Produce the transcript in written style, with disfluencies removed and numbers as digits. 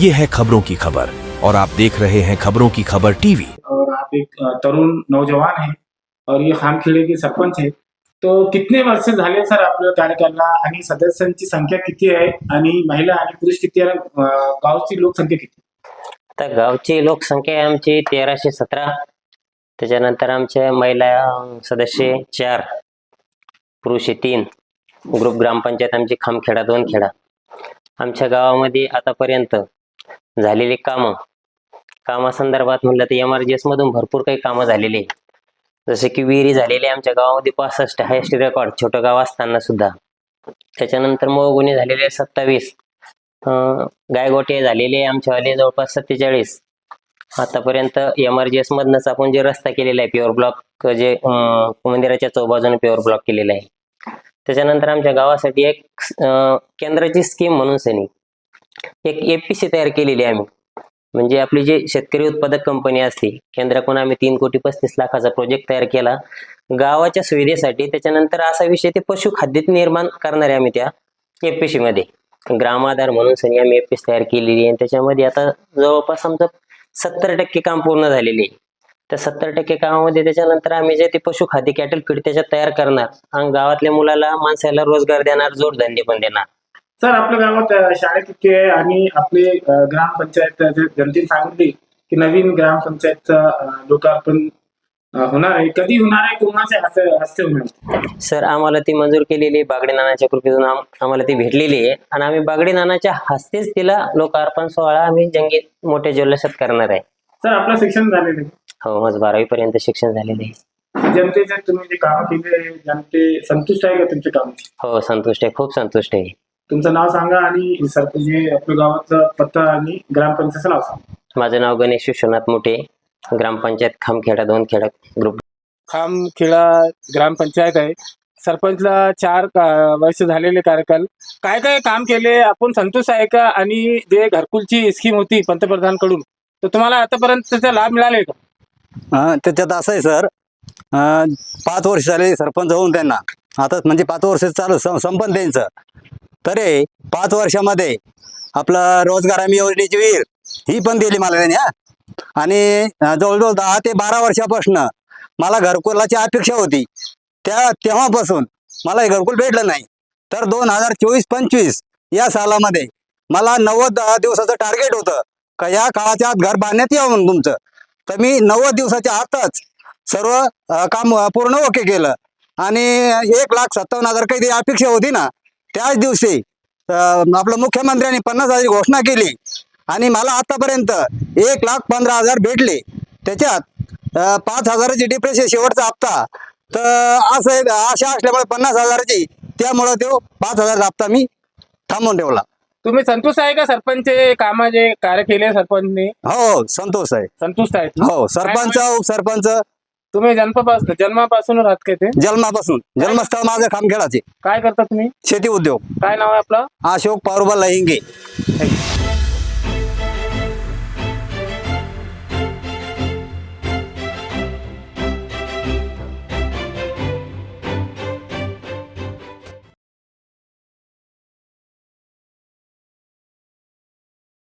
ये है खबरों की खबर और आप देख रहे हैं खबरों की खबर टीवी। और आप एक तरुण नौजवान है और ये खामखेडे के सरपंच है. तो कितने वर्ष झाले सर आपल्या कार्यकाळाला आणि सदस्यांची संख्या किती आहे आणि महिला आणि पुरुष किती आहे? गावची लोकसंख्या किती? तर गावची लोकसंख्या आहे आमची 1317. त्याच्यानंतर आमच्या महिला सदस्य 4, पुरुष 3. ग्रुप ग्रामपंचायत आमची खामखेडा 2 खेडा. आमच्या गावामध्ये आतापर्यंत झालेली कामासंदर्भात म्हणलं तर एमआरजीएस मधून भरपूर काही कामं झालेली आहे. जसे की विहिरी झालेली आमच्या गावामध्ये 65, हायेस्ट रेकॉर्ड छोटं गाव असताना सुद्धा. त्याच्यानंतर मोहगुणी झालेले 27, गायगोटे झालेले आमच्यावाले जवळपास 47. आतापर्यंत एमआरजीएस मधनच आपण जे रस्ता केलेला आहे प्युअर ब्लॉक, जे मंदिराच्या चौबाजूने प्युअर ब्लॉक केलेला आहे. त्याच्यानंतर आमच्या गावासाठी एक केंद्राची स्कीम म्हणून सनी एक एपीसी तयार केलेली आहे आम्ही. म्हणजे आपली जी शेतकरी उत्पादक कंपनी असते केंद्राकडून आम्ही 3,35,00,000चा प्रोजेक्ट तयार केला गावाच्या सुविधेसाठी. त्याच्यानंतर असा विषय ते पशुखाद्य निर्माण करणारे आम्ही त्या एपीसी मध्ये ग्रामाधार म्हणून सनी आम्ही एपीसी तयार केलेली आहे. त्याच्यामध्ये आता जवळपास आमचं 70% काम पूर्ण झालेले आहे. त्या 70% कामामध्ये त्याच्यानंतर आम्ही जे ते पशुखाद्य कॅटल फीड त्याच्यात तयार करणार आणि गावातल्या मुलाला माणसाला रोजगार देणार, जोडधंदे पण देणार. सर आपल्या गावात शाळा किती आहे आणि आपले ग्रामपंचायत जनतेने सांगितले की नवीन ग्रामपंचायतचं लोकार्पण होणार आहे, कधी होणार आहे, कोणाच्या हस्ते होणार? सर आम्हाला ती मंजूर केलेली बागडे नानाच्या कृपेतून आम्हाला ती भेटलेली आहे आणि आम्ही बागडे नानाच्या हस्तेच तिला लोकार्पण सोहळा आम्ही जंगीत मोठ्या जल्लोषात करणार आहे. सर आपलं शिक्षण झालेलं आहे? हो, माझं 12वी पर्यंत शिक्षण झालेलं आहे. जनतेचे तुम्ही जे काम केले जनते संतुष्ट आहे का तुमचे काम? हो, संतुष्ट आहे, खूप संतुष्ट आहे. तुमचं नाव सांगा आणि जे आपल्या गावाचं पत्ता आणि ग्रामपंचायतचं नाव सांगा. माझं नाव गणेश विश्वनाथ मोठे, ग्रामपंचायत खामखेडा 2 खेडा ग्रुप. खामखेडा ग्रामपंचायत आहे. सरपंचला 4 वर्ष झालेले कार्यकाल, काय काय काम केले, आपण संतुष्ट आहे का? आणि जे घरकुलची स्कीम होती पंतप्रधानकडून, तर तुम्हाला आतापर्यंत त्याचा लाभ मिळाले का? त्याच्यात असं आहे सर, 5 वर्ष झाले सरपंच होऊन त्यांना, आता म्हणजे 5 वर्ष चालू संपन्न त्यांचं. तरी 5 वर्षामध्ये आपलं रोजगार हमी योजनेची विहीर ही पण दिली मला त्यांनी. आणि जवळजवळ 10 ते 12 वर्षापासून मला घरकुलाची अपेक्षा होती. तेव्हापासून मला हे घरकुल भेटलं नाही. तर 2024-25 या सालामध्ये मला 90 दिवसाचं टार्गेट होतं का या काळाच्या आत घर बांधण्यात यावं म्हणून तुमचं. तर मी 90 दिवसाच्या आतच सर्व काम पूर्ण ओके केलं आणि 1,57,000 काही अपेक्षा होती ना, त्याच दिवशी आपलं मुख्यमंत्र्यांनी 50,000ची घोषणा केली आणि मला आतापर्यंत 1,15,000 भेटले. त्याच्यात 5,000ची डिप्रेशन शेवटचा हप्ता. तर असं आशा असल्यामुळे 50,000ची, त्यामुळं तो 5,000चा हप्ता मी थांबवून ठेवला. तुम्ही संतुष्ट आहे का सरपंच कामा जे कार्य केले सरपंचने? हो, संतोष आहे. संतुष्ट आहेत? हो, सरपंच उपसरपंच. तुम्ही जन्मापासून राहत काय ते? जन्मापासून, जन्मस्थळ माझं खामखेडाचे. काय करता तुम्ही? शेती उद्योग. काय नाव आहे आपलं? अशोक पारुबा लहिंगे.